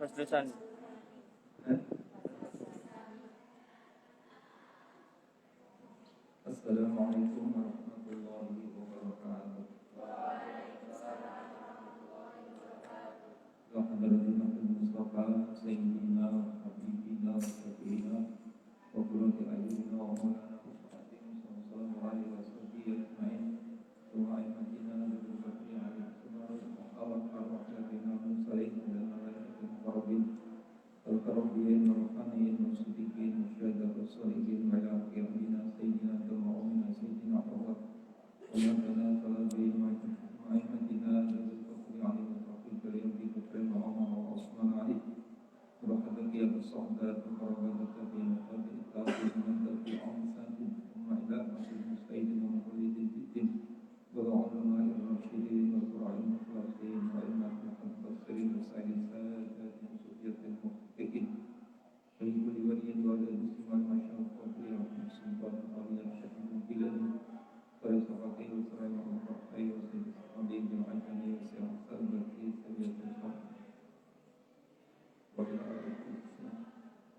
Mas-terusan. Assalamualaikum warahmatullahi wabarakatuh. Wa hadratin Mustafa Sayyidina Habibina Syafi'ina wa qurrati a'yunina wa maulana Muhammadin sallallahu alaihi wasallam wa aimatina bil bakri alaihi sallallahu alaihi wasallam dan alaihi warabin al-karabin al-fanin al-siddiqin al-syahdat al-salihin wa ila qiyamina sayyidina al-ma'amina sayyidina Allah wa matana salabi ma'imatina al-bakri alaihi wasallam bi kufrin wa umar wa osman alaihi wa hadaki al-sahdat al-karabat al-tabi'in al-tabi'in al-tabi'in al-tabi'in wa ila masjid mustahidin wa mukhulidin fitin wa ulama al-rashidin wa qura'in al-falasin wa imam al-mufassirin wa sa'idin sa'adatin sufiyatin muhtikin Sayyidul Waliyin wa al-Musliman masyarakat Qadriyah Musliman Aliyah Syahidun Bilani Para Sahabatih wa Sarai wa Al-Fatihah wa Sayyidul Sahabatih wa Al-Ajani wa Sayyidul Sahabatih Sayyidul Sahabatih wa Al-Fatihah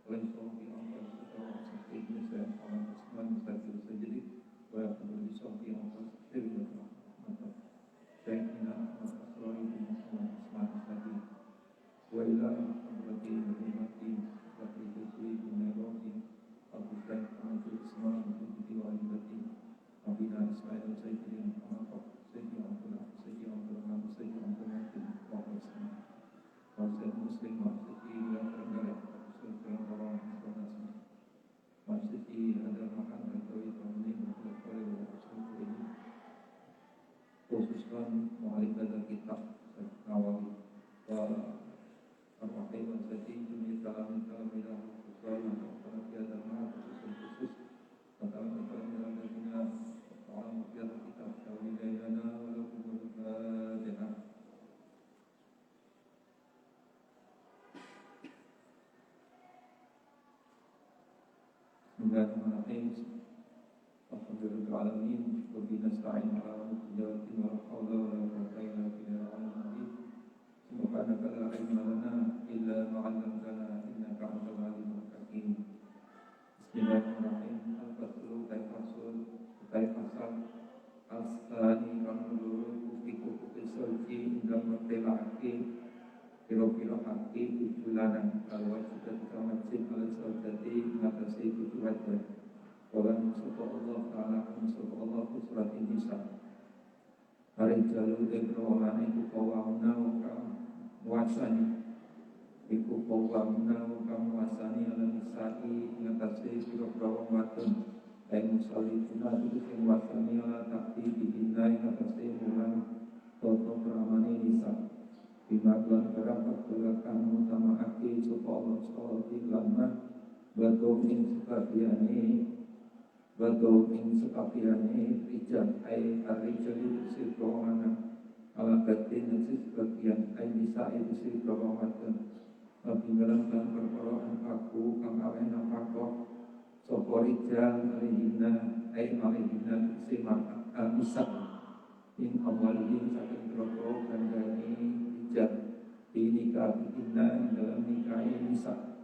wa Al-Sahabatih wa Al-Sahabatih wa Al-Sahabatih Sayyidul Sajidi wa Al-Sahabatih wa Al-Sahabatih Sayyidina Al-Asrari wa Al-Sahabatih wa ila Al-Sahabatih wa Al-Sahabatih khususkan mu'alif dan kitab Nawawi wa Ar-Rahim al-Sadi Jum'i Salamin Salamilah Khususkan Al-Fatihah Dhamma Khusus Katakan dalam dagingnya Ta'ala Mufiyah Kitab Syawilayana Walakumul Fatihah Bismillahirrahmanirrahim Alhamdulillahirrahmanirrahim Wabi nasta'in ala mukhidatin wa hawla wa la quwwata illa billah al-azim Subhanaka la ilma lana illa ma'allamtana innaka antal alimul hakim Bismillahirrahmanirrahim Al-Faslu Taifasal Al-Sani Kamulul Kufiku Kufisolji Indam Mertelaki Kiro-kiro haki Tujulanan Al-Wajidat Kamajid Al-Saudati Ngatasi Tujuwajah Walan Mustafa Allah Ta'ala Mustafa Allah Surat An-Nisa Hari Jalul Ibro'an Iku Qawamna Waka Muasani Iku Qawamna Waka Muasani Ala Nisa'i Ngatasi Biro-biro Watun Hai Musalifuna Tutusin Muasani Ala Takti Bihindai Ngatasi Mulan Toto Pramani Nisa Bimaklan Barang Pakulakan Mutama Aki Supa Allah Salati Lama Batu Ing Sekabiani Batu ing sekabiane rijal ai ar-rijal itu sirkawana ala batin itu sebagian ai bisa itu sirkawana tapi dalam perkara aku kang aweh napako sapa rijal alihina ai alihina simak al-misal in awalihim saking proko kandani rijal ini kabina dalam nikahi misal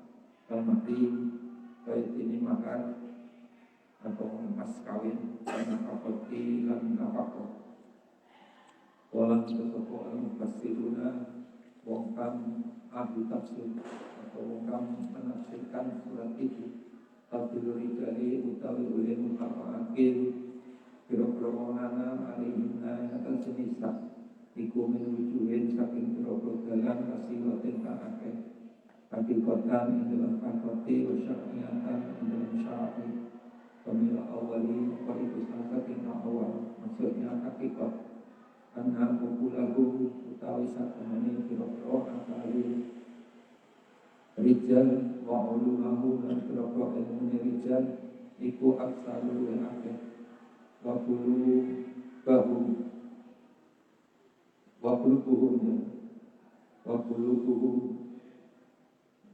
al-mahdi baik ini mahar atau mas kawin karena kapoti lan kapako walang sesopo al-mufassiruna wong kang ahli tafsir atau wong kang menafsirkan surat itu tabdiluri dari utawi oleh mutafa'akil kira-kira wonana alihina atas jenisah iku menujuin saking kira-kira dalam kasiwatin ka'akeh hakikatan yang dalam kakoti wa sya'niatan yang dalam sya'ni Pemilah awali apa itu saking awal maksudnya hakikat karena populaku utawi sakamani kira-kira akali rijal wa ulumahu dan kira-kira ilmu rijal iku aksalu yang akeh wa kulu bahu wa kulu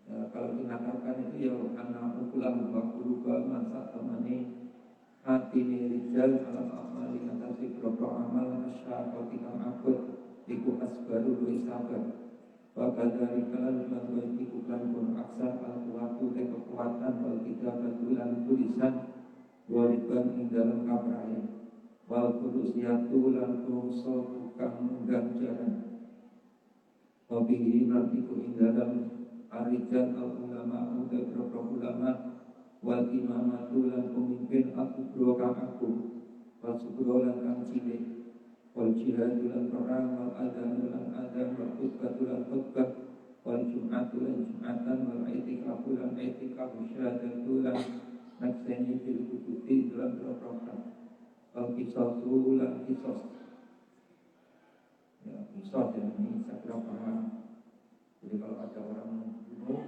kalau dinakarkan itu ya karena ukulan waktu masa temani hati ni rijal alam amal yang atasih berapa amal asyar ketika akut iku asbaru luis sabar Wakadzalika lan iku lan pun aksar al-kuwatu te kekuatan wal kitabatu lan tulisan waliban ing dalam kaprahe wal kudusiatu lan kuso tukang ganjaran wabihi lan iku ing dalam arijal al-ulama uta pro ulama wal imamatu lan pemimpin al-kubro kang agung wal subro lan kang cilik wal jihadu lan perang wal adanu lan adan wal khutbatu lan khutbah wal jum'atu lan jum'atan wal i'tikafu lan i'tikafu syahadatu lan nakseni fil kututi dalam program wal kisasu lan kisos ya kisos ya ini saya kira paham. Jadi kalau ada orang membunuh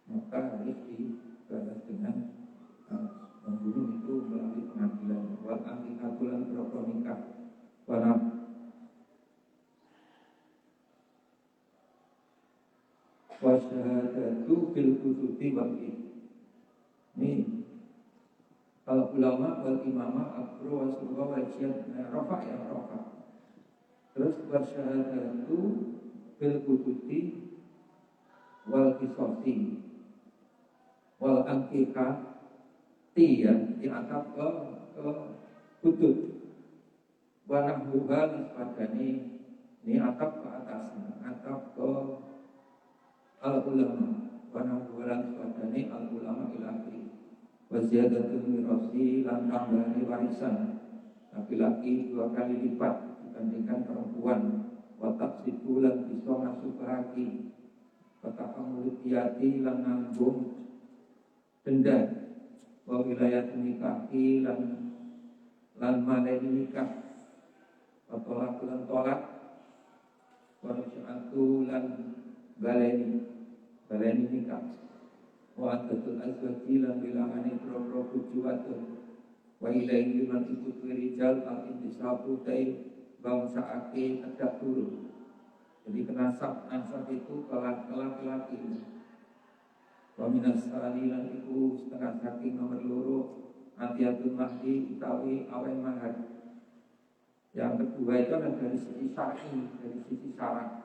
maka harus dibalas dengan membunuh itu melalui pengadilan wal akikatulan berapa nikah warna wasyahadatu bil kutubi wal ini kalau ulama wal imamah akro wasulwa wajiyat rafa ya rafa terus wasyahadatu bil kutubi wal kisosi wal akikah yang diangkat ke kutub warna bukan padani ini atap ke atasnya atap ke al ulama warna bukan padani al ulama ilahri waziyadatul mirasi lan tambahan warisan laki-laki 2 kali lipat dibandingkan perempuan watak sibulan bisa masuk lagi watak mulut lan nanggung denda wa wilayah nikahi lan malai nikah wa tolak lan tolak wa ruj'atu lan baleni nikah wa atatul azwaji lan bilangane pro kujuwatun wa ilaihi lan ikut rijal al intisabu tai bangsaake tegak turun jadi nasab itu kelak laki wa minas salilan iku setengah saking nomor loro atiatul mahdi utawi awen mahar. Yang kedua itu adalah dari sisi syar'i, dari sisi syarat.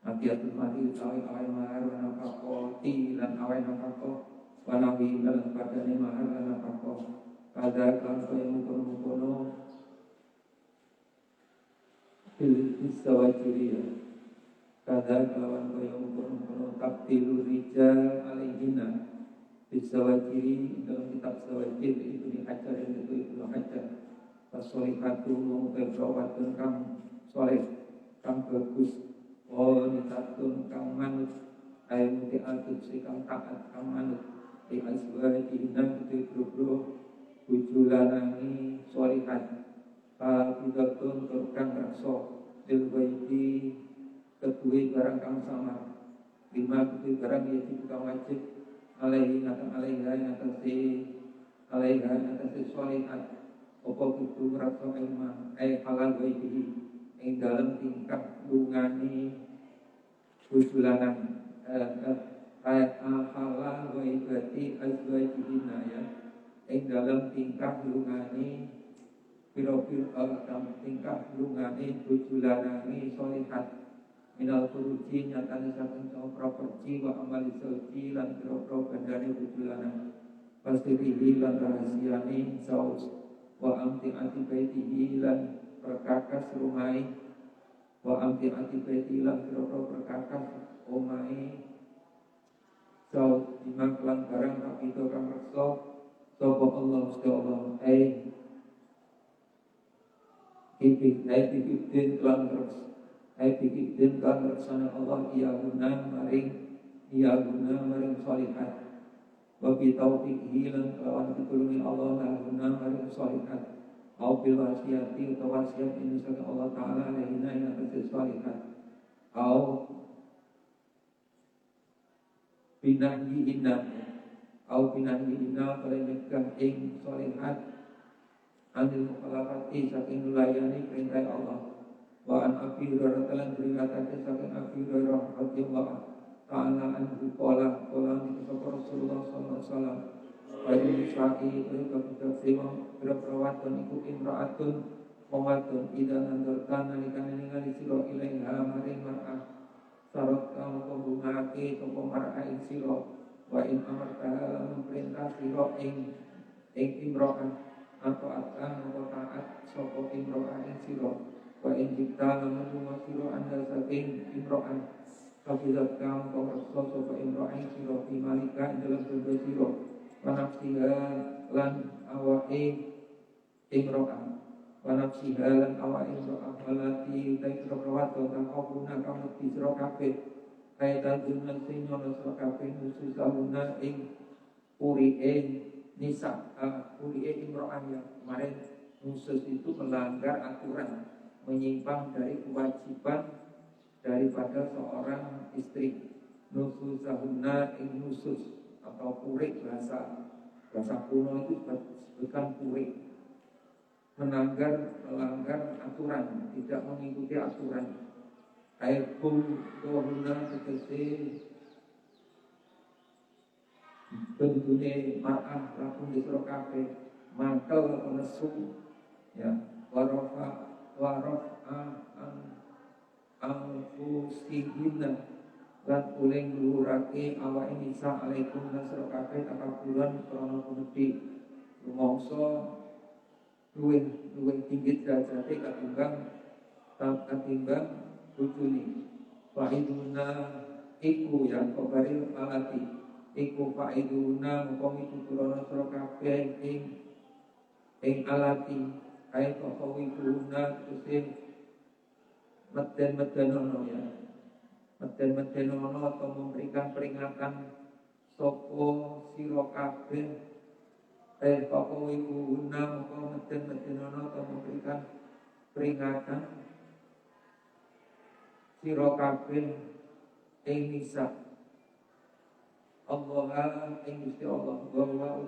Atiatul mahdi utawi awen mahar wa nafaqah lan awen nafaqah wa nawi lan padane mahar lan nafaqah. Kada kan kaya mungkono fil istawajiriya kada kelawan kaya mungkono tabtilu rijal alaihina bisawajiri dalam kitab sawajir itu dihajar yang itu Ibnu Hajar fasolihatu mungkir rawatun kang soleh kang bagus wanitatun kang manut ayam muti'atun si kang taat kang manut di aswajihina itu bro bujulanani solihat bidatun kang rakso dilwaiti kedua barang kang sama 5 kedua barang yaitu kang wajib alaihi natasi solihat opo kudu merasa ilmah halal waihi yang dalam tingkah lungani bujulanan halal waibati azwajihina ya yang dalam tingkah lungani tingkah lungani bujulanani solihat minal furuji nyatane saking properti wa amali sauji lan pro bandane bujulanan pasirihi lan rahasiani saus wa amti'ati baitihi lan perkakas rumai wa amti'ati baitihi lan pro perkakas omai saus dimang kelan barang tapi itu kang reksa sapa Allah Gusti Allah Ibidin kelan reksa Ibidin kelan reksana Allah iya guna maring solihat wabi taufiqhi lan kelawan pitulungi Allah lahuna maring solihat au bil wasiati utawa wasiat insyaallah Allah taala lahina ing atas solihat au binahyihinna pada nyegah ing solihat anil mukhalafati saking nulayani perintah Allah wa an Abi Hurairah lan diriwayatake saking Abi Hurairah radhiyallahu ta'ala anhu qala ni Rasulullah sallallahu alaihi wasallam wa ini syai itu kabeh berperawatan iku imra'atun Wawadun ida nandurkan nalikane ningali sira ilaiha maring mar'ah sarot kang pembungake sapa mar'ah ing sira wa in amartaha lan perintah sira ing imro'ah atau akan taat sapa imro'ah ing sira wa in jikta lan lunga sira anda saking imro'ah kafilat kang pamreksa sapa imro'ah ing sira fi malika ing dalam dodo sira wa nafsiha lan awake imro'ah wanafsiha lan awak imro'ah walati utai sira kang kabuna kang mesti sira kabeh kaitan dengan sing nyono sira kabeh nususahuna ing puri'e nisa puri'e imro'ah ya kemarin nusus itu melanggar aturan menyimpang dari kewajiban daripada seorang istri nususahuna ing nusus atau puri bahasa kuno itu disebutkan puri melanggar aturan, tidak mengikuti aturan. Airkum dohuna tegese bendune ma'ah lakum disro kafe mantel nesu ya warofa anfusihinna lan uling luhurake awake nisa alaikum nasro kafe takaburan krana kumedi rumangsa luwih tinggi derajate katimbang bojone faiduna iku ya kabari alati iku faiduna mung tuturana sira kabeh ing alati ae kawiguna sing meden-medenono ya meden-medenono atau memberikan peringatan sapa sira kabeh pokok ibu guna maka meden-medenono atau memberikan peringatan sira kabeh ing nisa Allah ing Gusti Allah bahwa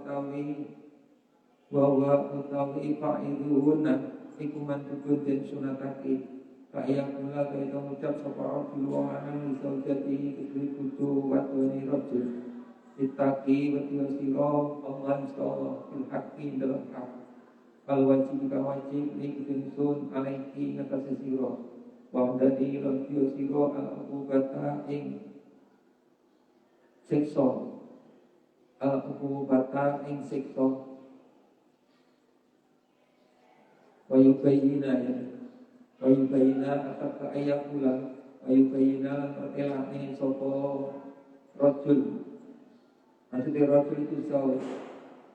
utawi fa'iduhunna iku mantukun den sunatake kaya kula kaya ngucap sapa Rasul wa ana saujati kedue kudu watone rajul ditaki wati siro Allah insyaallah fil haqqi dalam hak al wajib ka wajib ni ingsun alaiki ngatasi siro wa dadi rajul siro al ubata ing siksa al ubata ing siksa wa yubayyina atak ayat ulang wa yubayyina elane sapa rajul. Maksudnya Rasul itu saus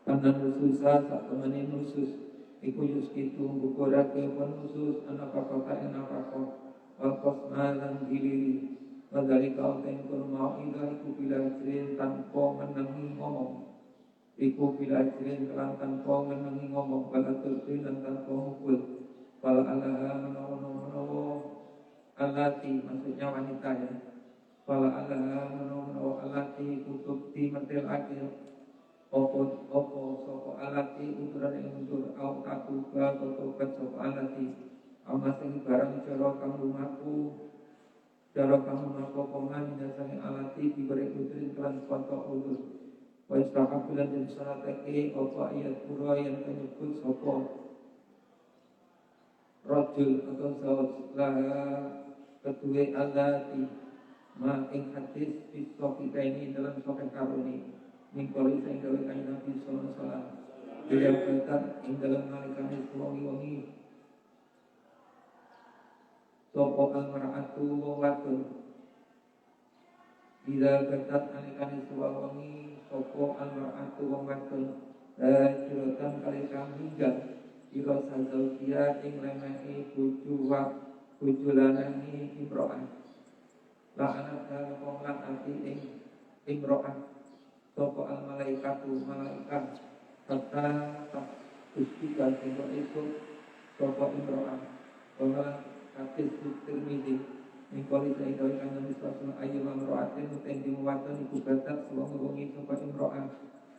karena nususah saat temenin nusus iku yuskitu bukurake pun nusus anak kota enak kota wakos malang giliri wadali kau tengkul mau indah iku bila jirin tanpa menangi ngomong iku bila jirin kelang tanpa menangi ngomong pada tursin dan tanpa mukul wal alaha menawa alati maksudnya wanita ya wala alaha menawa alati kutub di mentil akhir opo sopo alati uturan yang untur au takuba totobat sopo alati amas yang barang jaro kamu koman dasarnya alati diberi uturin kelan kontok utur wa istakabulan dan salatake opo ayat pura yang menyebut sopo rojul atau saus laha kedua alati ma ing hadis bisok kita ini dalam sokan karuni mingkoli saya gawe kain Nabi sallallahu alaihi wasallam beliau kata ing dalam nalikane wangi sapa almar'atu wa wadun bila kata nalikane wangi sapa almar'atu wa wadun jurutan kali kami hingga ila sajautia ing lemehi bojo lanang imro'ah la'anat dan ati ing imro'ah sopo al malaikatu malaikat serta ustikan sehingga itu sopo imro'ah bahwa hadis Tirmidzi mingkoli sehingga ikan Nabi sallallahu alaihi wasallam imro'atin utain dimuwatan iku batat suwangi sopo imro'ah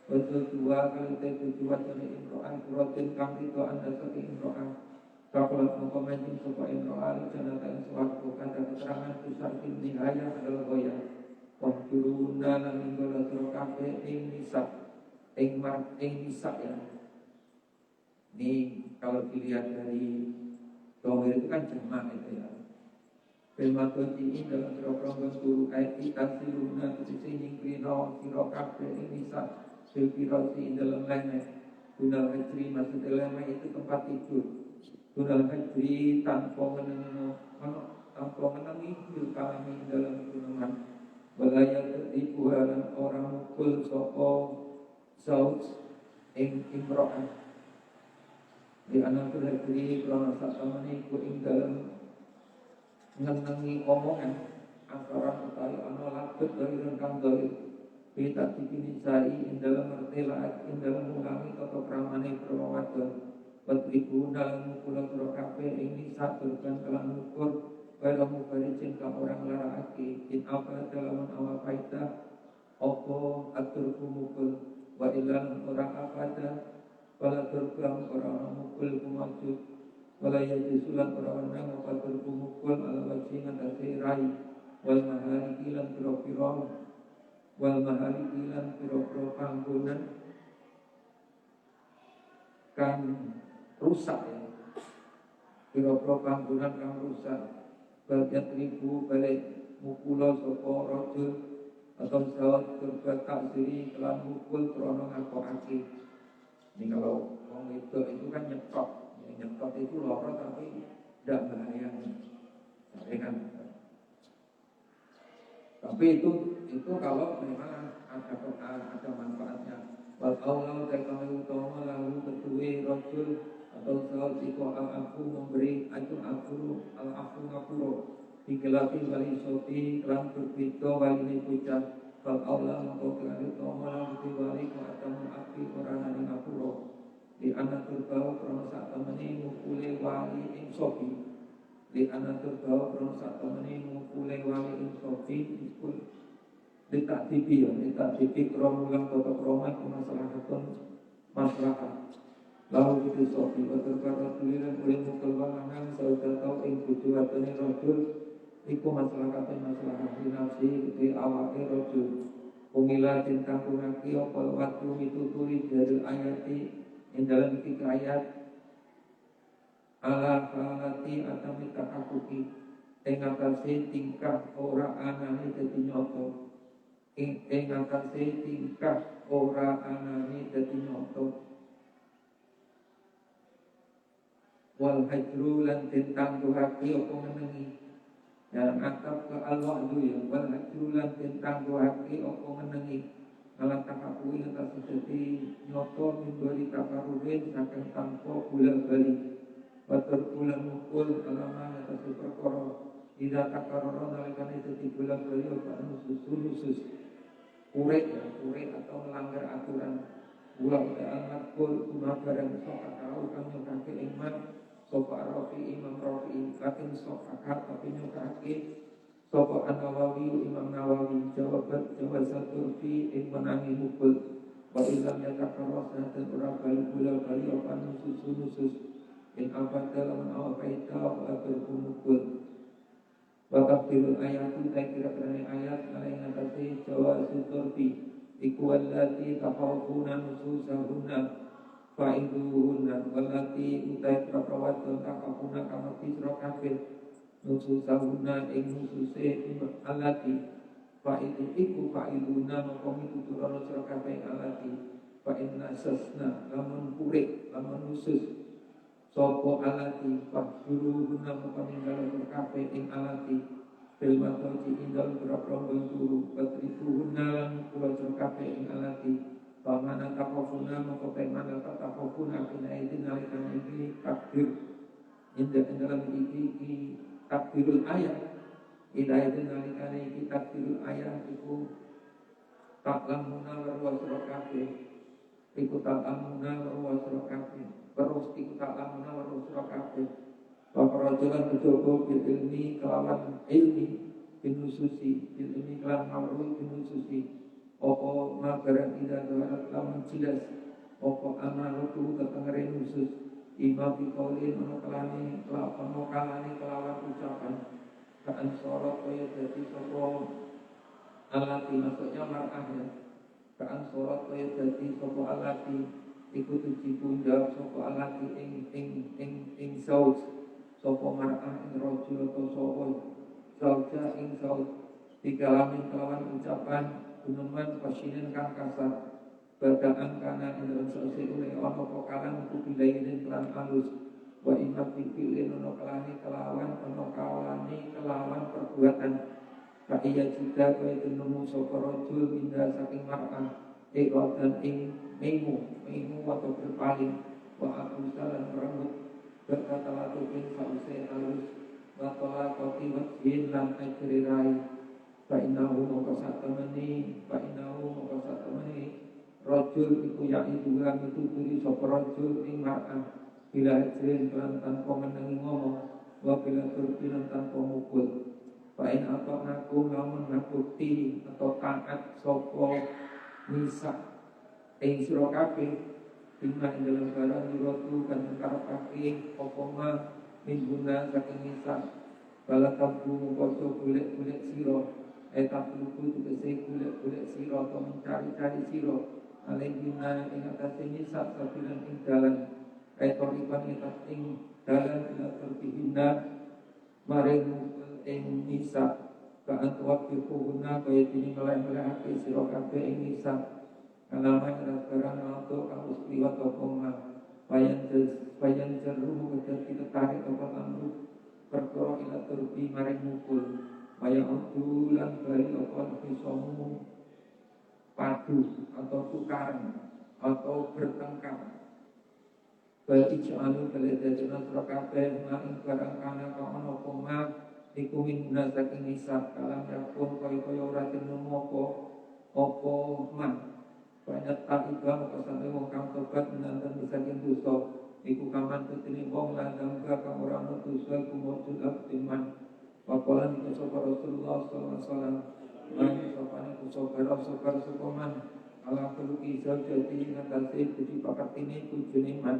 betul dua kali tujuan dari imro'ah kurotin kang itu anda saking imro'ah kakulat mengkomentin sopa imro'ah janata yang suatu kata keterangan kusarkin nihaya adalah goyah wahjuruna lan inggola surokabe ing nisa ya ini kalau dilihat dari Domir itu kan jamak itu ya. Filmatun ini dalam sirokron turu ayat kita siluna kesisi nyingkrino siro kafe ini sa silkirosi dalam lene tunal hajri maksudnya lene itu tempat tidur tunal hajri tanpa menengi fil kalami dalam tunaman walaya tertipuan orang mukul soko saut ing imro'ah di anak hajri krono saksamani ku ing dalam ngenengi omongan angkaran utawi ana labet dari rengkang dari kita dipinisai dalam mertela dalam mengulangi tata kramane perwawadon petribu dalam mukula sura kabeh ing nisa turkan kelan ukur kaya mubaricin ka orang larake in apa dalam awal faida opo atur kumukul wa ilan orang apa wala turkam orang mukul kumajud walaya disulat orang-orang apa berkumukul ala wajhi ngatasi rai wal mahari kilan piro-piro panggunan kan rusak ya piro-piro panggunan kan rusak bagian ribu balik mukulo soko rojul atau sawat turbat taksiri kelan mukul krono ngakokaki ini kalau orang itu kan nyekop. Nyekot itu loro tapi tidak bahaya, kan? Tapi itu kalau memang ada manfaatnya. Wal Allah kami utama lalu kedua rojul atau sahabat siko al-afu memberi itu al-afu ngapuro dikelati wali sopi kelam berbeda wali pucat. Wal Allah kami utama lalu kedua wali kuatamu api orang yang ngapuro di anak terbau krono sak temene mukule wali ing sofi di anak terbau krono sak temene mukule wali ing sofi ikul letak tipi krono ulang toto krono iku maslahat lalu itu sofi waterkara tuliran oleh mukul walangan sauda tau ing bujuatane rojul iku maslahat dinafsi di awake rojul Umila cinta kunaki opal waktu mituturi dari ayati yang dalam tiga ayat ala halati atami takakuki engatasi tingkah ora anani dadi nyoto engatasi tingkah ora anani dadi nyoto wal hajru lan tentang duhaki opo menengi yang atap ke al-wa'du ya wal hajru lan tentang duhaki opo menengi alat takakui atas sejati nyoto mimbari takaruhin saking tanpa bulan balik water bulan mukul alaman atas perkara tidak takaroro nalikan itu bulan balik obat nusus kurik atau melanggar aturan ulang ta'amat kul kumah barang soka kau kami nyokake iman soka rofi imam rofi lakin soka tapi nyokake Sopo an-Nawawi Imam Nawawi jawab satu fi menangi mukul wa ilam yatakarras dan orang bali apa nusus in apa dalam awal kaita wa berkumukul wa tafsirul ayat itu kira-kira ayat yang ngatasi jawab suturfi iku wallati tafawquna nususahunna fa'iduhunna wallati utai prakawat tafawquna kamati surokafir nususahuna ing nususe alati fa'idu iku fa'iduna mongkong itu turono surakabe alati fa'inna sasna lamun kurik lamun nusus sopo alati fa'juruhuna mongkong ninggalo surakabe ing alati filmatoji indal berapronggol turu patribuhuna lamun kulo surakabe ing alati pamana takofuna mongkong pemana takofuna kina idin alikan ini takdir indah dalam iki takdirul ayat hidayatun nalikane iki takdirul ayat iku taklamuna wa surakabe iku taklamuna wa surakabe terus iku taklamuna wa surakabe Pakarajulan kejogo bil ilmi kelawan ilmi binususi bil ilmi kelawan mawruh binususi opo magaran tidak darat lawan jelas opo amaluku ketengere nusus Imam bikaulin menukalani kelawan ucapan Kaan sorot kaya jadi sopo alati maksudnya mar'ah ya Kaan sorot kaya jadi sopo alati Iku tuji punjab sopo alati ing saus sapa mar'ah ing rajul utawa sapa zauja ing zauj dikalamin kelawan ucapan guneman pasinen kang kasar badaan kana ing dalam sause oleh ana pokalan kubilainin kelan alus wa inna fikilin ono kalani kelawan perbuatan Kaya juga kaya tenemu sopa rojul pindah saking mar'ah Iqatan ing meimu atau berpaling Wa akusa dan merembut berkata latupin sausai halus Batola koti wajhin lan ajri rai Fa'inahu mokosat temeni Rojul iku yai juga mituturi sopa rojul ing mar'ah Bila ajrin kelantan komenangi ngomong Wa bila turbinan tanpa mukul Fa'in atau ngaku lamun ngabukti atau taat sopo nisa ing sira kabeh bima ing dalam barang yurotu kan karepake opoma mingguna saking nisa bala tabu mengkoso golek-golek sira tabu tegese golek-golek sira atau mencari-cari sira alaihina ing atase nisa sabilan ing dalan toriban ing dalan ila terbihinna maring ing nisa ba'an tuwafiquhuna kaya dini meleh-melehake sira kabeh ing nisa kalaman rasa-rasa untuk kamu sekliwat opoma bayan jeruh kedati ketarik opat amruh perkara ila turbi maring mukul bayan udulan bari opat bisomu padu atau tukaran atau bertengkar bagi ja'alu balidajana sira kabeh ma'ing barang kana kawan opoma iku minna saking nisa kalam yakun kaya ora tinemu apa man banyak takiba maka sampai wong kang tobat menantan saking dosa iku kaman ketini wong lan damka kang ora ono dosa iku mujud abdiman pakolan iku sapa Rasulullah sallallahu alaihi wasallam lan sapane ku sabar sopaman ala kuluki jadi ngatasi puji pakat ini bujune man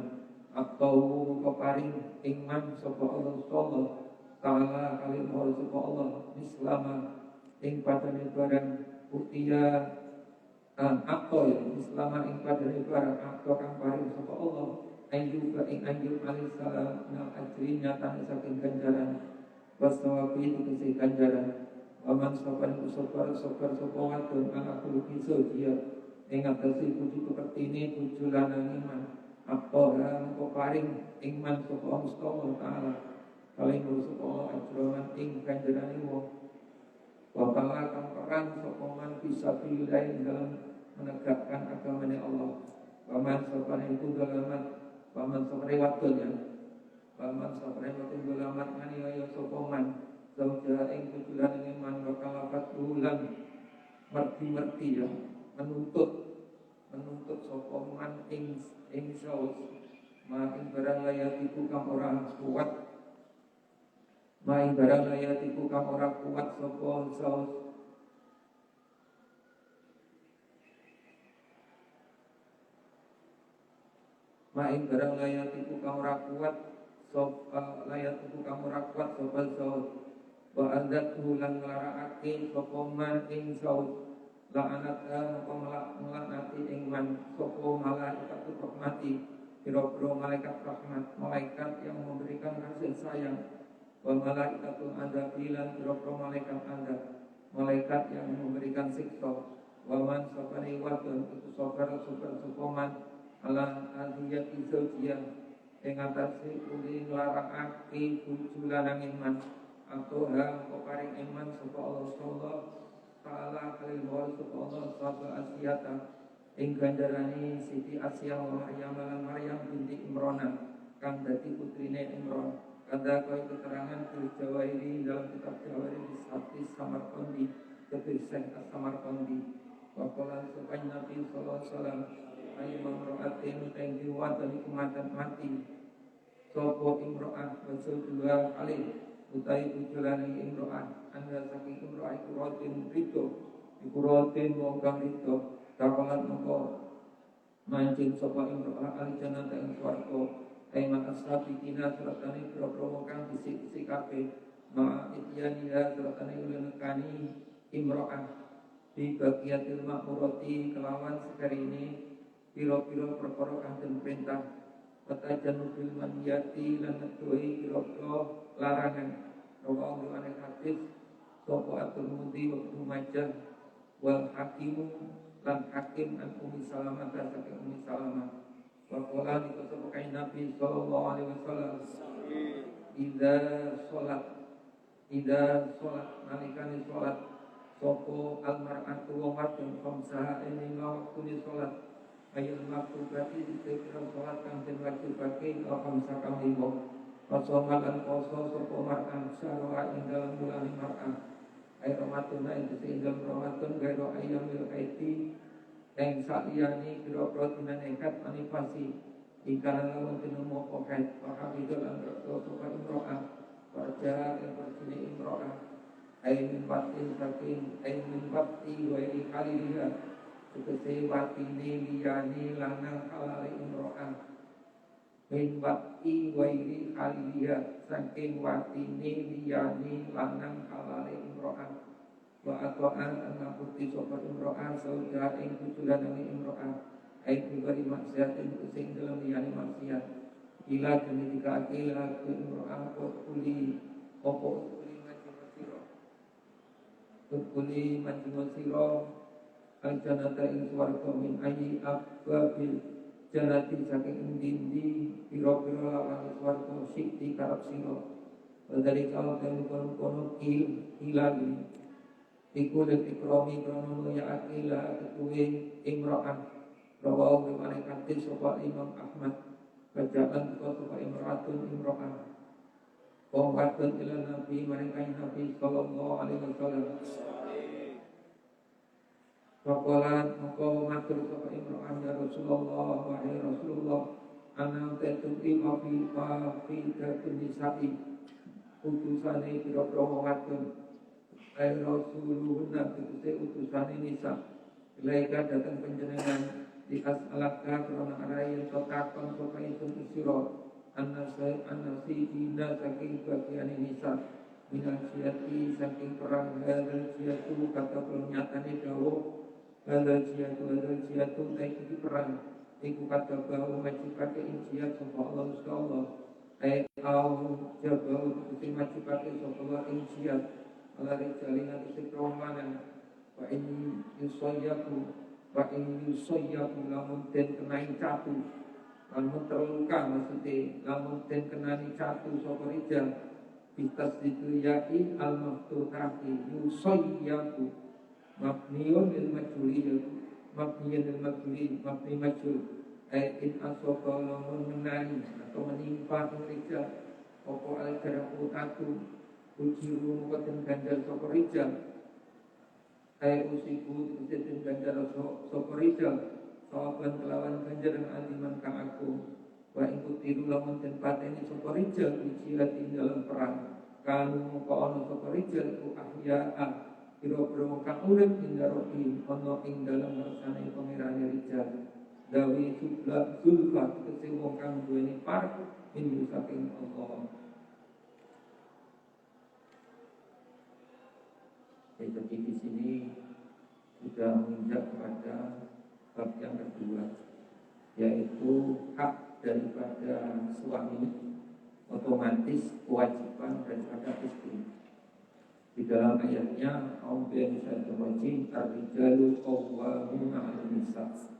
atau keparing ingman sapa Allah sallallahu Ta'ala kali mohon sapa Allah Islama ing padane barang utia akol Islama ing padane barang akol kang paring sapa Allah ayyub ing ayyub alaihissalam nang ajri nyatane saking ganjaran wasawabi tegese ganjaran waman sapan sabar sapa wadon ana kuluki dia ing atase puji pekertine bojo lanang iman akol kang paring ingman sapa Allah Ta'ala kalian berusuk Allah ajroman ing ganjarani wong wapala kang perang sokongan bisa pilih dalam menegakkan agamanya Allah paman sopan itu dalamat paman sopan waktunya paman sopan itu dalamat nganiaya sokongan zauja ing tujulan iman bakal lapat bulan merti ya menuntut sokongan ing saus ma ing barang layak itu kang orang kuat main barang layatiku kang ora kuat sapa saus main barang layatiku kang ora kuat sapa saus wa andat ulang nglarakake sapa man ing saus la'anat melaknati ing man sapa malaikat rahmati pira-pira malaikat yang memberikan kasih sayang wa malaikatul adzabi lan pira-pira malaikat yang memberikan siksa wa man sabari wadon itu sabar sopaman ala adiyati zaujiyah ing atase uli nglarakake bojo lanang iman atau hal peparing iman sapa Allah sallallahu taala kali wa sapa Allah sapa asiyata ing ganjarani Siti Asia wa Maryam lan Maryam binti Imran kang dadi putrine Imran ada kau keterangan di Jawa ini dalam kitab Jawa ini di Samarkandi ketisah Samarkandi wakolan supaya Nabi Sallallahu Alaihi Wasallam ayu memroatin tenggi watan kematan mati sopo imro'ah basul dua kali utai ujulani imro'ah anda saking imro'ah ikurotin rito ikurotin mongkang rito kapalan mongko mancing sopo imro'ah alijana ta'ing suarko Aiman ashabi kina suratani pro-pro kang bisik-bisik kabeh ma ityaniha suratani ulenekani imro'ah di bagiatil ma'murati kelawan sekali ini piro-piro perkara kang den perintah Watajanubil maniyati lan nedohi kira-kira larangan. Rawahu riwayat hadis sapa at-Tirmidzi wa Ibnu Majah wal Hakim lan Hakim an Ummi Salamah saking Ummi Salamah. Wa qala dikatakan kain Nabi sallallahu alaihi wasallam idza nalikane salat sapa al-mar'atu wa wadun khamsaha ing waktune salat ayat maktubati dikira salat kang den wajibake khamsa kang limo pasomalan poso sapa mar'an sarwa ing dalam bulan mar'an ayat Ramadan ing dalam Ramadan gairo ayamil kaiti yang saliyani kira-kira dina nekat manifasi ingkang lawan tinemu poket pakabidul antara sapa imro'ah warja yang bersini imro'ah ayat batin saking ayat bati wa ikhaliha tegese watine liyane lanang halal imro'ah min bati wa ikhaliha saking watine liyane lanang halal imro'ah wa ato'an anna putih sopa imro'ah saudah ing tujulan nami imro'ah ayat bibari maksiatin kusing dalam liyane maksiat ila demi tiga akila ke imro'ah kuli opo kuli majmul siro al-janata ing suarga min ayi abbabil janati saking dindi piro-piro lawan suarga sikti karab siro dari kalau dan kono hilali iku detik kromi krono ya akila ketuwe imro'ah rawahu riwayat hadis sapa Imam Ahmad bacaan sapa imro'atun imro'ah Wawatun ila Nabi mereka Nabi sallallahu alaihi wasallam. Waqalat maka matur sapa imro'ah ya Rasulullah wa ya Rasulullah ana tentu fi datun nisa'i utusane pira-pira watun ay Rasulullah tegese utusane nisa ilaika datang panjenengan di as'alaka karena arayan takon sapa itu sira An-nasi dina saking bagian nisa minal jihati saking perang hadal jihatu kata pernyatane dawa hadal jihatu taiki perang iku kata bahwa majibake injiyat sapa Allah Allah au jabahu kusi majibake sapa Allah injiyat ala rijalina kusi romanan wa in yusayyaku lamun den kenai catu lamun terluka maksudnya lamun den kenani catu sapa rijal bitas dituyai al-maftuhati yusayyaku mabniyun lil mabni majhul in asaba lamun menani atau menimpa rijal apa al-jarahu tatu ujiru mukaten gandal sapa rijal usiku den gandal sapa rijal sawaban kelawan ganjaran aliman kang aku wa ing tiru lamun den pateni sapa rijal jihad ing dalam perang kanu moko ana sapa rijal ku ahya'a pira-pira kang urip ing darohi ana ing dalam ngersane pangerane rijal dawi zulfa tegese wong kang duweni parek min saking Allah. Jadi di sini sudah menginjak kepada bab yang kedua, yaitu hak daripada suami, otomatis kewajiban daripada istri. Di dalam ayatnya A'udzu billahi ar-rijalu qawwamuna 'alan nisa'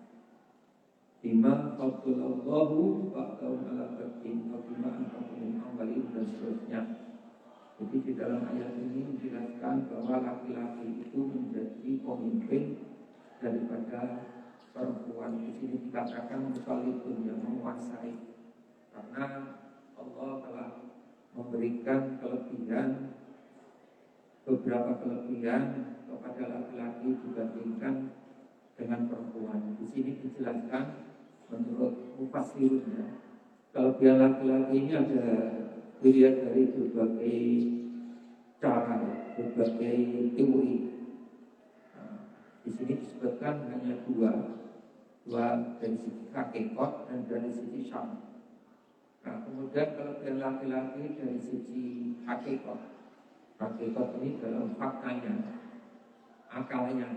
bima faddalallahu ba'dahum 'ala ba'din wa bima anfaqu min amwalihim dan seterusnya. Jadi di dalam ayat ini menjelaskan bahwa laki-laki itu menjadi pemimpin daripada perempuan. Di sini dikatakan mukallafun yang menguasai, karena Allah telah memberikan kelebihan, beberapa kelebihan kepada laki-laki dibandingkan dengan perempuan. Di sini dijelaskan menurut mufassirnya kelebihan laki-laki ini ada dilihat dari berbagai cara, berbagai teori. Di sini disebutkan hanya dua dari sisi hakikat dan dari sisi syar'i. Nah, kemudian kalau dari laki-laki dari sisi hakikat ini dalam faktanya, akalnya.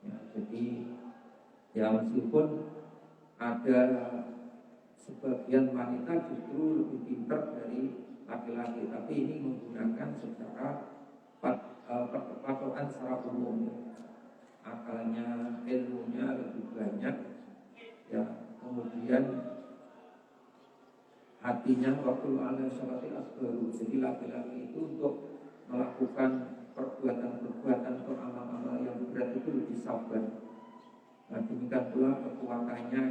Ya, jadi ya meskipun ada sebagian wanita justru lebih pintar dari laki-laki, tapi ini menggunakan secara patokan secara umum, akalnya, ilmunya lebih banyak, ya. Kemudian hatinya waktu ala syaratil asbaru. Jadi laki-laki itu untuk melakukan perbuatan-perbuatan atau amal-amal yang berat itu lebih sabar. Nah, demikian pula kekuatannya,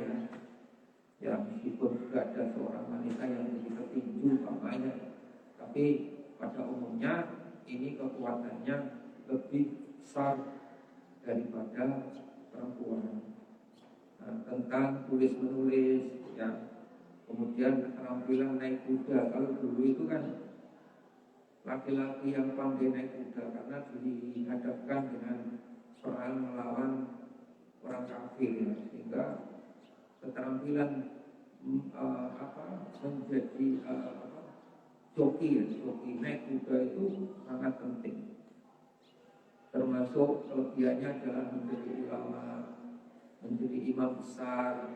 ya meskipun juga ada seorang wanita yang lebih petinju umpamanya, tapi pada umumnya ini kekuatannya lebih besar daripada perempuan. Nah, tentang tulis menulis, ya, kemudian keterampilan naik kuda. Kalau dulu itu kan laki-laki yang pandai naik kuda karena dihadapkan dengan perang melawan orang kafir, ya, sehingga keterampilan menjadi joki naik kuda itu sangat penting. Termasuk kelebihannya adalah menjadi ulama, menjadi imam besar.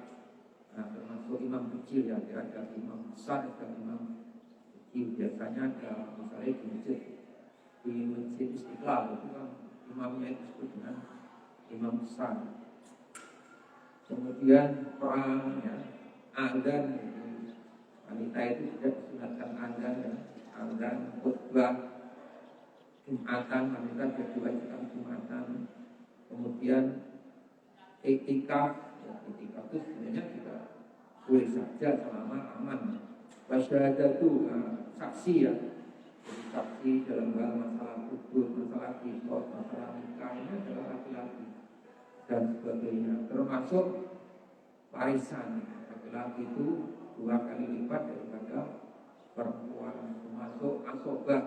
Nah, termasuk imam kecil, ya, ada imam besar dan imam kecil. Biasanya ada misalnya di masjid Istiqlal itu kan imamnya itu disebut dengan imam besar. Kemudian perang, ya, azan, wanita itu juga disunatkan azan, ya, azan, khutbah, Jumatan, wanita juga diwajibkan Jumatan. Kemudian etikaf, ya, etikaf itu sebenarnya juga boleh saja selama aman. Wasyahadatu, saksi, ya, jadi saksi dalam hal masalah kubur, masalah kisah, masalah nikah, ini adalah laki-laki dan sebagainya. Termasuk warisan, laki-laki itu 2 kali lipat daripada perempuan. Termasuk asobah.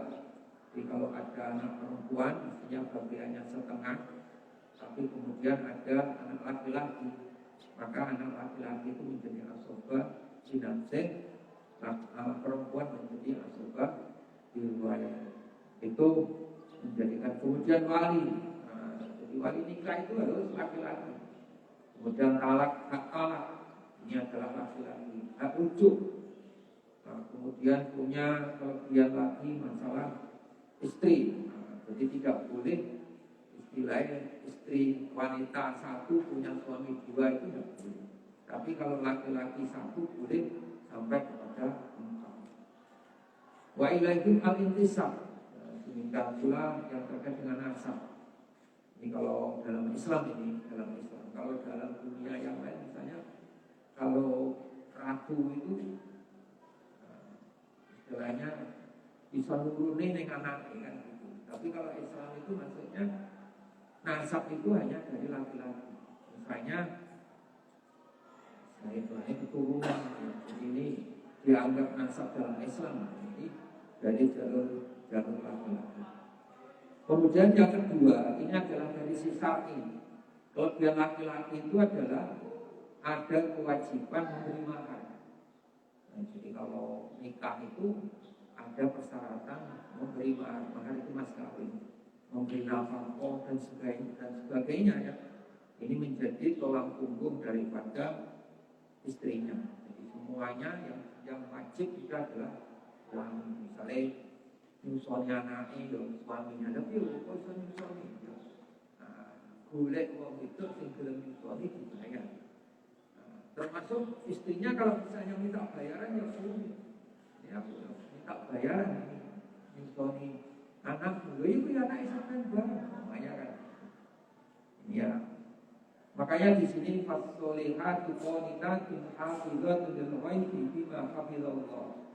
Jadi kalau ada anak perempuan, mestinya bagiannya setengah, tapi kemudian ada anak laki-laki, maka anak laki-laki itu menjadi asobah sinapsen, perempuan menjadi asobah dirwayat. Itu menjadikan. Kemudian wali, jadi wali nikah itu harus laki-laki. Kemudian hak talak, ini adalah laki-laki. Hak rujuk, kemudian punya kelebihan lagi masalah istri. Jadi tidak boleh istilahnya istri wanita satu punya suami 2, itu tidak boleh. Tapi kalau laki-laki satu boleh sampai kepada 4. Wa ilaihim al-intisab, demikian pula yang terkait dengan nasab. Ini kalau dalam Islam, kalau dalam dunia yang lain, misalnya kalau ratu itu istilahnya bisa nurunin dengan anak, kan gitu. Tapi kalau Islam itu maksudnya nasab itu hanya dari laki-laki. Misalnya saya itu keturunan, ini dianggap nasab dalam Islam, jadi dari jalur laki-laki. Kemudian yang kedua, ini adalah dari sisi syar'i. Kelebihan laki-laki itu adalah ada kewajiban memberi mahar. Nah, jadi kalau nikah itu ada persyaratan memberi mahar. Mahar itu mas kawin, memberi nafkah dan sebagainya, ya. Ini menjadi tulang punggung daripada istrinya. Jadi semuanya yang wajib itu adalah suami. Misalnya nyusoni anake yo suaminya, tapi yo kok iso nyusoni. Golek wong itu sing gelem nyusoni dibayar. Termasuk istrinya kalau misalnya minta bayaran ya suami. Ya minta bayaran nyusoni anak, lho iku ya anak sampean bareng, makanya kan. Ya. Makanya di sini fasolihatu qanitatun hafizatun lil ghaibi bima hafizallah.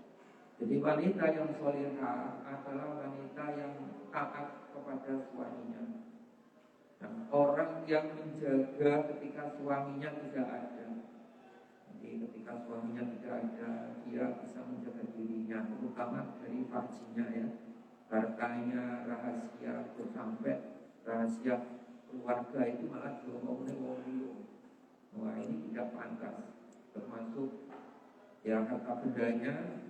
Jadi wanita yang solihah adalah wanita yang taat kepada suaminya. Dan orang yang menjaga ketika suaminya tidak ada. Jadi ketika suaminya tidak ada, dia bisa menjaga dirinya, terutama dari farjinya, ya. Hartanya rahasia, sampai rahasia keluarga itu malah diomongin wong. Wah, ini tidak pantas. Termasuk ya harta bendanya.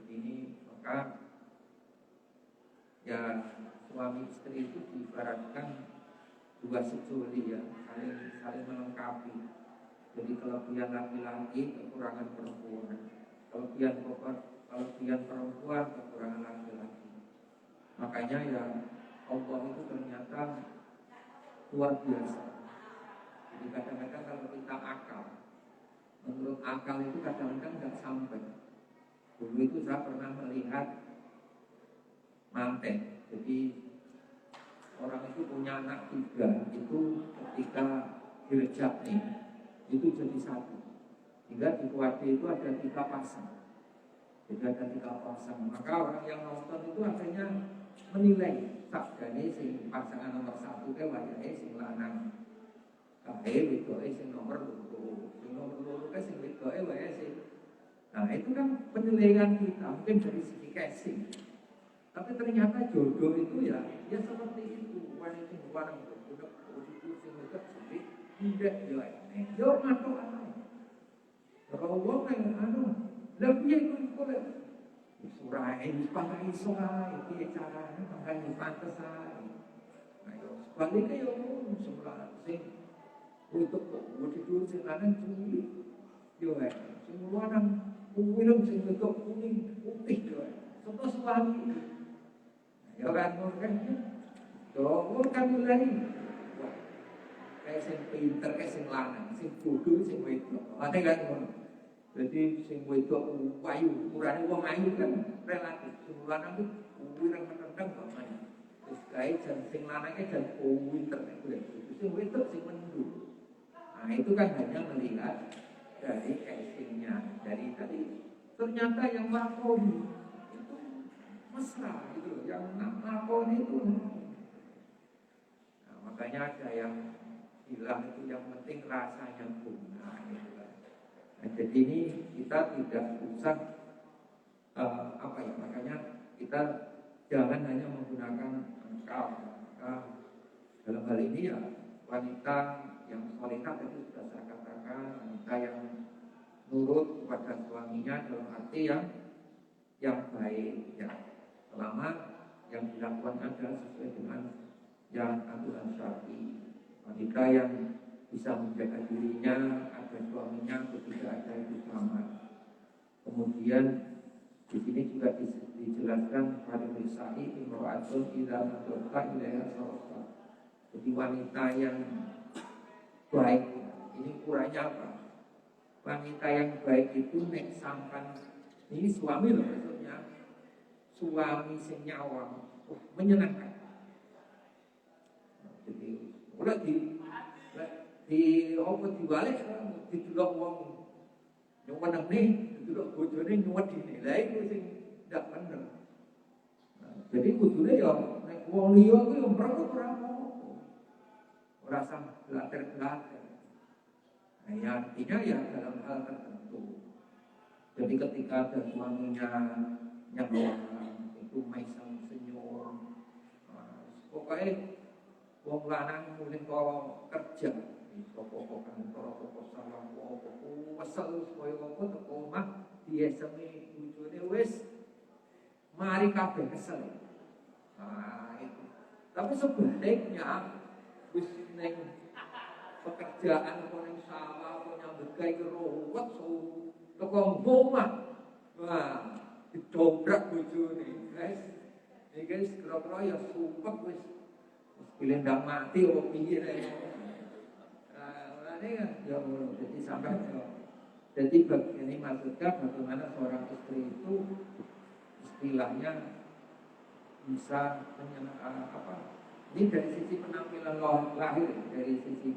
Ini maka ya suami istri itu diibaratkan 2 sejoli, ya, saling melengkapi. Jadi kelebihan laki-laki, kekurangan perempuan. Kelebihan perempuan, kekurangan laki-laki. Makanya ya Allah itu ternyata luar biasa. Jadi kadang-kadang kalau kita akal, menurut akal itu kadang-kadang nggak sampai. Dulu itu saya pernah melihat manten. Jadi orang itu punya anak 3, itu ketika direjak nih, itu jadi 1. Hingga di keluarga itu ada 3 pasang. Jadi ada 3 pasang. Maka orang yang nonton itu akhirnya menilai sakjane sing pasangan nomor 1 ke wayahe sing lanang. Kae wedoke sing nomor 2. Sing nomor 2 ke sing wedoke wayahe sing. Nah, itu kan penilaian kita mungkin dari segi casing. Tapi ternyata jodoh itu ya seperti itu. Wanita sing warang udah posisi sing dekat sendiri tidak yo nek yo matuk ae. Kalau wong anu lebih itu boleh surai pakai surai piye carane pakai pantes ae. Ayo sebaliknya yo sebelah sing untuk wujud sing lanang cuwi yo sing warang kuwi sing dekat kuning putih yo. Contoh suami ya kan kan dong kan mulai kayak sing pinter kayak sing lanang sing bodoh sing wedok ada kan ngono jadi sing wedok ayu urane wong ayu kan relatif sing lanang itu wirang menentang kok ayu terus kae jan sing lanangnya jan pinter sing wedok sing mendung. Nah itu kan hanya melihat dari casingnya dari tadi ternyata yang lakoni mesra gitu loh, yang lakon itu. Nah, makanya ada yang bilang itu yang penting rasanya guna gitu kan. Nah, jadi ini kita tidak usah makanya kita jangan hanya menggunakan akal. Dalam hal ini ya wanita yang solehah itu sudah saya katakan, wanita yang nurut kepada suaminya dalam arti yang baik ya. Selama yang dilakukan adalah sesuai dengan yang aturan syar'i. Wanita yang bisa menjaga dirinya agar suaminya ketika ada itu selamat. Kemudian di sini juga dijelaskan pariwisai imro'atun idza nadorta ilaiha sarafa. Jadi wanita yang baik ini ukurannya apa? Wanita yang baik itu nek sampan ini suami loh maksudnya. Suami sing nyawang menyenangkan. Jadi ora di apa dibalik didelok wong nyuwen nih didelok bojone nyuwen dinilai iku sing ndak bener. Jadi kudune ya nek wong liya kuwi yo mrepot ora apa-apa. Ora usah blater-blater. Nah, ya artinya ya dalam hal tertentu. Jadi ketika ada suaminya nyawang itu maisang senyum pokoknya wong lanang mulai kok kerja pokok kantor pokok sawah pokok wesel supaya pokok teko omah biasane bojone wis mari kabeh kesel. Nah itu tapi sebaliknya wis ning pekerjaan apa ning sawah apa nyambut gawe ruwet teko omah. Wah didobrak bojone guys ini guys kira-kira ya sumpah wis pilendang mati apa piye rek orane kan ya jadi sampai jadi ini maksudnya bagaimana seorang istri itu istilahnya bisa ini dari sisi penampilan lahir dari sisi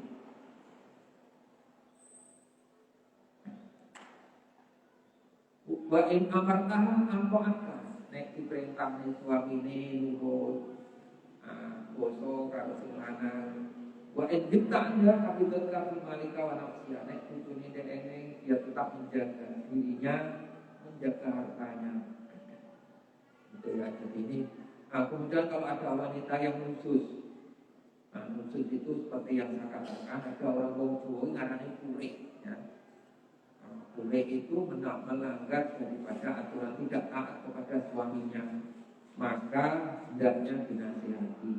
wa in amartaha apa nek diperintahne suamine nurut poso karo sing lanang wa in anda kabidat kafir malika wa nafsiya nek bojone dene dia tetap menjaga dirinya menjaga hartanya gitu ya jadi ini kemudian kalau ada wanita yang khusus khusus itu seperti yang saya katakan ada orang wong Jawa ngarane kurik ya. Boleh itu melanggar daripada aturan tidak taat kepada suaminya, maka hendaknya dinasihati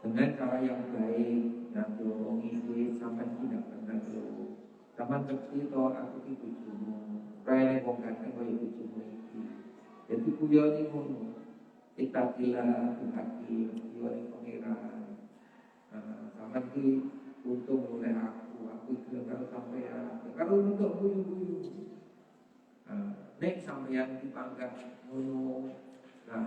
dengan cara yang baik dan dorongi sampai tidak benar Taman ngerti to aku ki bojomu. Kae wong ganteng koyo bojomu iki. Dadi kuyo ning ngono. Kita kila hati yo ning pangeran. Sampeyan ki untung oleh aku iki karo sampeyan. Karo untuk guyu-guyu. Nek sampeyan dipangkat ngono. Nah,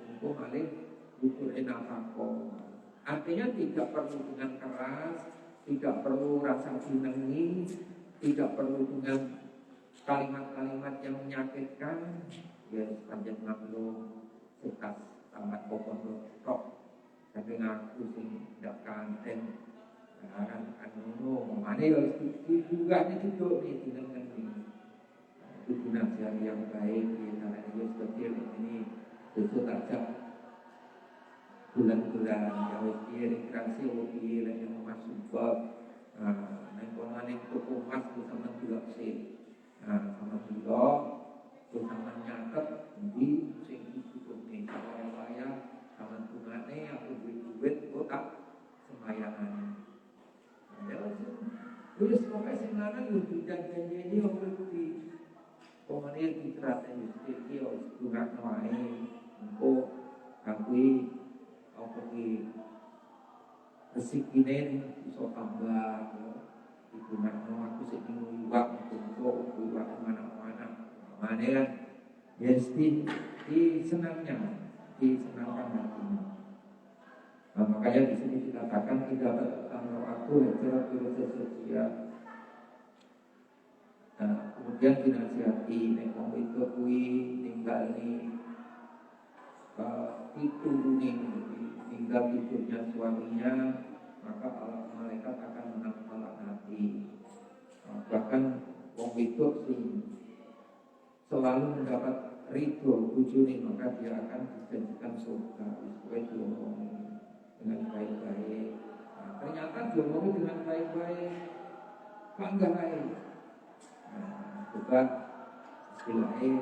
untuk malih butuh enakako. Artinya tidak perlu dengan keras, tidak perlu rasa senengi, tidak perlu dengan kalimat-kalimat yang menyakitkan. Ya panjang maklum sekas tamat pokok tok. Tapi ngaku sing ndak kanten. Kan ngono, mane yo juga itu dengan itu nasihat yang baik di tanah ini seperti ini itu tajam bulan-bulan yang rekreasi yang masuk bab nengkonan yang toko emas bersama dua sih sama dua bersama nyatet di sing itu nih saya sama tunane aku duit kotak semayangan terus pokoknya sebenarnya lu janji di kemudian diterapkan justru juga nawain untuk akui apa di resikinen bisa tambah digunakan aku sedih waktu untuk buat mana-mana mana kan ya di senangnya disenangkan hatinya. Makanya di sini dikatakan tidak bertanggung aku secara sosial. Kemudian dinasihati nek wong itu kuwi tinggal di itu tinggal tidurnya suaminya, maka malaikat akan menangkal hati. Bahkan wong itu selalu mendapat ridho bojone, maka dia akan dijanjikan surga sesuai diomong dengan baik-baik. Ternyata diomong dengan baik-baik bangga baik. Juga istilahnya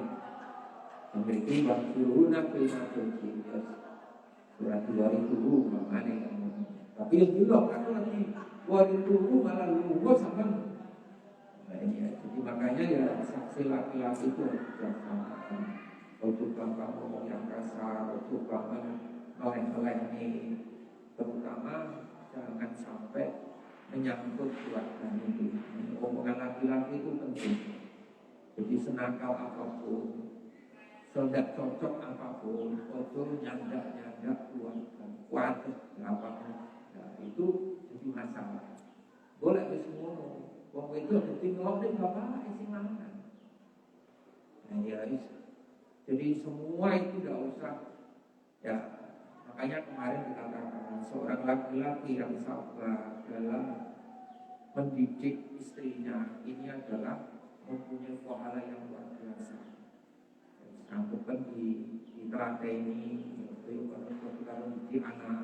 memiliki wakiluna filmatul surat 2000 makanya tapi yang belum aku nanti 2000 malah lupa sama jadi makanya ya saksi laki-laki itu bijaksana. Ojo gampang ngomong yang kasar, ojo gampang meleng-meleng nih, terutama jangan sampai menyangkut keluarga ini. Omongan laki-laki itu penting. Jadi senakal apapun, tidak cocok apapun, ojo nyandak keluarga, kuat apapun. Nah, itu jadi masalah. Boleh semua, wong itu jadi ngelok bapak isi mana? Nah, ya, jadi semua itu tidak usah. Ya, makanya kemarin dikatakan seorang laki-laki yang sabar dalam mendidik istrinya ini adalah mempunyai pahala yang luar biasa. Sampai di telaga ini, yaitu kalau mendidik anak